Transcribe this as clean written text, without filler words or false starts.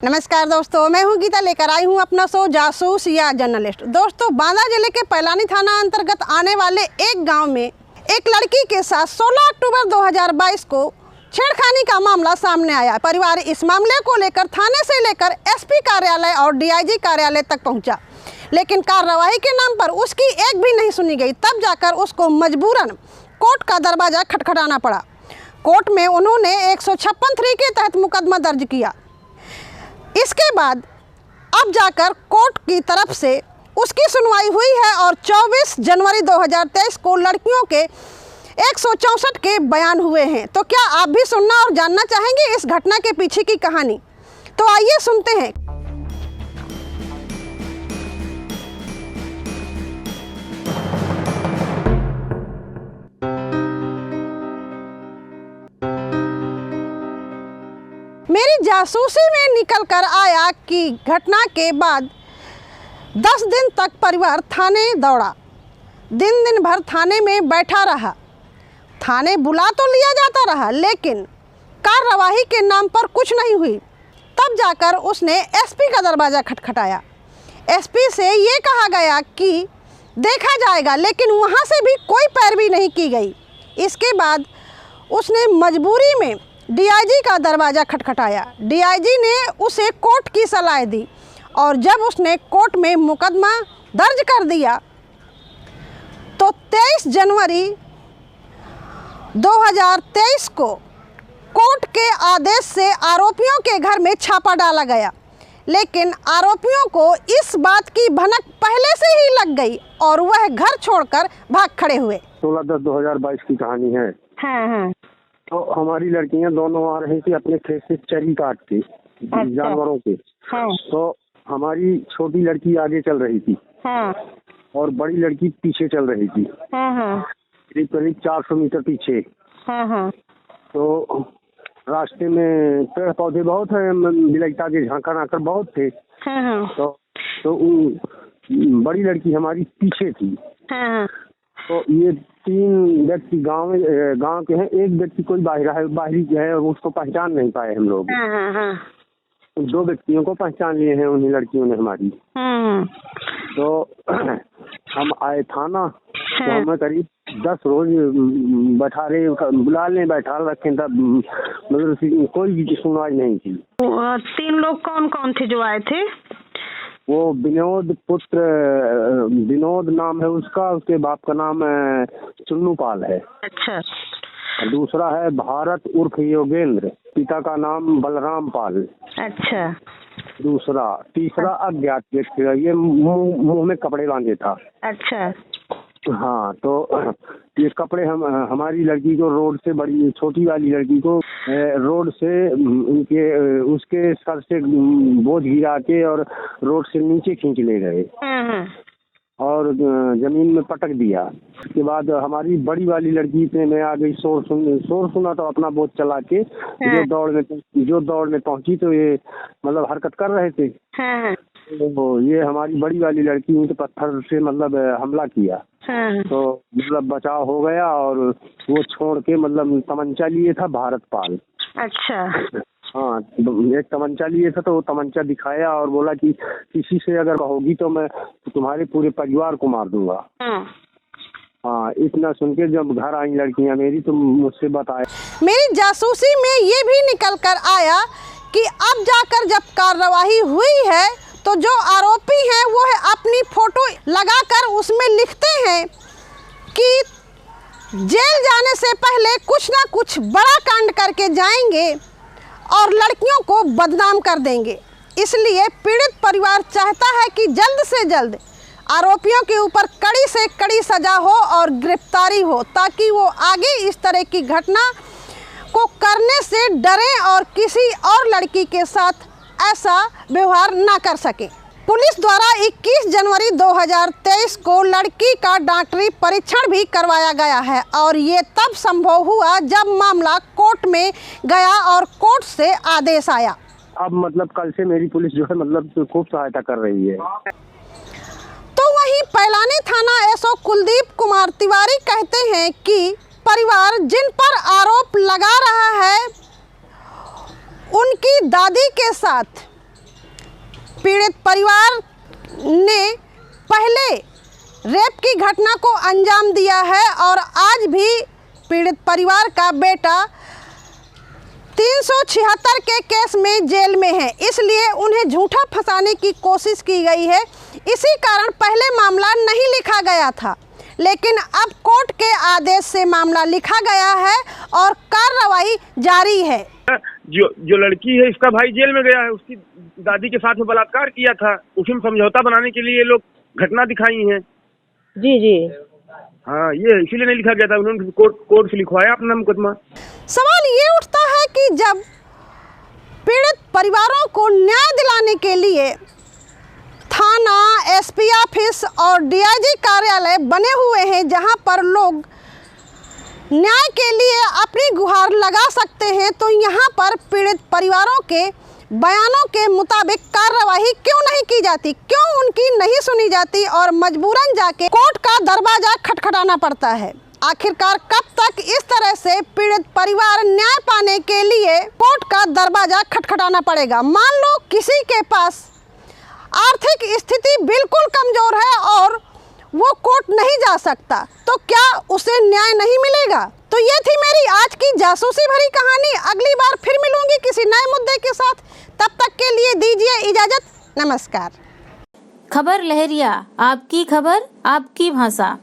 नमस्कार दोस्तों, मैं हूं गीता, लेकर आई हूं अपना शो जासूस या जर्नलिस्ट। दोस्तों, बांदा जिले के पैलानी थाना अंतर्गत आने वाले एक गांव में एक लड़की के साथ 16 अक्टूबर 2022 को छेड़खानी का मामला सामने आया। परिवार इस मामले को लेकर थाने से लेकर एसपी कार्यालय और डीआईजी कार्यालय तक पहुंचा, लेकिन कार्रवाई के नाम पर उसकी एक भी नहीं सुनी गई। तब जाकर उसको मजबूरन कोर्ट का दरवाजा खटखटाना पड़ा। कोर्ट में उन्होंने 156(3) के तहत मुकदमा दर्ज किया। इसके बाद अब जाकर कोर्ट की तरफ से उसकी सुनवाई हुई है और 24 जनवरी 2023 को लड़कियों के 164 के बयान हुए हैं। तो क्या आप भी सुनना और जानना चाहेंगे इस घटना के पीछे की कहानी? तो आइए सुनते हैं। मेरी जासूसी में निकल कर आया कि घटना के बाद 10 दिन तक परिवार थाने दौड़ा। दिन भर थाने में बैठा रहा। थाने बुला तो लिया जाता रहा, लेकिन कार्रवाई के नाम पर कुछ नहीं हुई। तब जाकर उसने एसपी का दरवाज़ा खटखटाया। एसपी से ये कहा गया कि देखा जाएगा, लेकिन वहाँ से भी कोई पैरवी नहीं की गई। इसके बाद उसने मजबूरी में डीआईजी का दरवाज़ा खटखटाया। डीआईजी ने उसे कोर्ट की सलाह दी और जब उसने कोर्ट में मुकदमा दर्ज कर दिया तो 23 जनवरी 2023 को कोर्ट के आदेश से आरोपियों के घर में छापा डाला गया, लेकिन आरोपियों को इस बात की भनक पहले से ही लग गई और वह घर छोड़कर भाग खड़े हुए। 16/10/2022 की कहानी है। हाँ। तो हमारी लड़कियां दोनों आ रही थी अपने खेत से चरी काट के, जानवरों के। हाँ। तो हमारी छोटी लड़की आगे चल रही थी। हाँ। और बड़ी लड़की पीछे चल रही थी। हाँ। करीब 400 मीटर पीछे। हाँ। तो रास्ते में पेड़ पौधे बहुत है, बिलैता के झांका नाकर बहुत थे। हाँ। तो बड़ी लड़की हमारी पीछे थी। हाँ। तो ये 3 व्यक्ति गांव के हैं। एक व्यक्ति कोई बाहरी है, उसको पहचान नहीं पाए हम लोग। हाँ। 2 व्यक्तियों को पहचान लिए हैं उन्हीं लड़कियों ने हमारी। तो हम आए थाना। तो हमें करीब 10 रोज बुला लें, बैठा रखें, तब मतलब कोई सुनवाई नहीं थी। 3 लोग कौन कौन थे जो आए थे? वो विनोद नाम है उसका, उसके बाप का नाम चुन्नू पाल है। अच्छा। दूसरा है भारत उर्फ योगेंद्र, पिता का नाम बलराम पाल। अच्छा। तीसरा अज्ञात व्यक्ति, ये मुंह में कपड़े बांधे था। अच्छा। हाँ, तो ये कपड़े हमारी लड़की को रोड से, बड़ी छोटी वाली लड़की को रोड से उसके सर से बोझ गिरा के और रोड से नीचे खींच ले गए और जमीन में पटक दिया। उसके बाद हमारी बड़ी वाली लड़की में आ गई, शोर सुना तो अपना बोझ चला के जो दौड़ में पहुंची तो ये मतलब हरकत कर रहे थे। तो ये हमारी बड़ी वाली लड़की ईंट पत्थर से मतलब हमला किया। तो मतलब बचाव हो गया और वो छोड़ के मतलब तमंचा लिए था भारत पाल। अच्छा। हाँ, एक तमंचा लिए था, तो वो तमंचा दिखाया और बोला कि किसी से अगर कहोगी तो मैं तुम्हारे पूरे परिवार को मार दूंगा। हाँ, इतना सुन के जब घर आई लड़कियां मेरी तो मुझसे बताया। मेरी जासूसी में ये भी निकल कर आया कि अब जाकर जब कार्रवाई हुई है तो जो आरोपी हैं वो है अपनी फोटो लगाकर उसमें लिखते हैं कि जेल जाने से पहले कुछ ना कुछ बड़ा कांड करके जाएंगे और लड़कियों को बदनाम कर देंगे। इसलिए पीड़ित परिवार चाहता है कि जल्द से जल्द आरोपियों के ऊपर कड़ी से कड़ी सजा हो और गिरफ्तारी हो, ताकि वो आगे इस तरह की घटना को करने से डरें और किसी और लड़की के साथ ऐसा व्यवहार ना कर सके। पुलिस द्वारा 21 जनवरी 2023 को लड़की का डॉक्टरी परीक्षण भी करवाया गया है और ये तब संभव हुआ जब मामला कोर्ट में गया और कोर्ट से आदेश आया। अब मतलब कल से मेरी पुलिस जो है मतलब खूब सहायता कर रही है। तो वहीं पैलानी थाना एसओ कुलदीप कुमार तिवारी कहते हैं कि परिवार जिन पर आरोप लगा रहा है उनकी दादी के साथ पीड़ित परिवार ने पहले रेप की घटना को अंजाम दिया है और आज भी पीड़ित परिवार का बेटा 376 के केस में जेल में है, इसलिए उन्हें झूठा फंसाने की कोशिश की गई है। इसी कारण पहले मामला नहीं लिखा गया था, लेकिन अब कोर्ट के आदेश से मामला लिखा गया है और कार्रवाई जारी है। जो लड़की है, इसका भाई जेल में गया है, उसकी दादी के साथ में बलात्कार किया था, उसी में समझौता बनाने के लिए ये लोग घटना दिखाई है। जी जी हाँ, ये इसीलिए नहीं लिखा गया था, उन्होंने कोर्ट से लिखवाया अपना मुकदमा। सवाल ये उठता है कि जब पीड़ित परिवारों को न्याय दिलाने के लिए थाना, एसपी ऑफिस और डीआईजी कार्यालय बने हुए हैं, जहां पर लोग न्याय के लिए अपनी गुहार लगा सकते हैं, तो यहां पर पीड़ित परिवारों के बयानों के मुताबिक कार्रवाई क्यों नहीं की जाती, क्यों उनकी नहीं सुनी जाती और मजबूरन जाके कोर्ट का दरवाजा खटखटाना पड़ता है। आखिरकार कब तक इस तरह से पीड़ित परिवार न्याय पाने के लिए कोर्ट का दरवाजा खटखटाना पड़ेगा। मान लो किसी के पास आर्थिक स्थिति बिल्कुल कमजोर है और वो कोर्ट नहीं जा सकता, तो क्या उसे न्याय नहीं मिलेगा? तो ये थी मेरी आज की जासूसी भरी कहानी। अगली बार फिर मिलूंगी किसी नए मुद्दे के साथ, तब तक के लिए दीजिए इजाजत। नमस्कार। खबर लहरिया, आपकी खबर आपकी भाषा।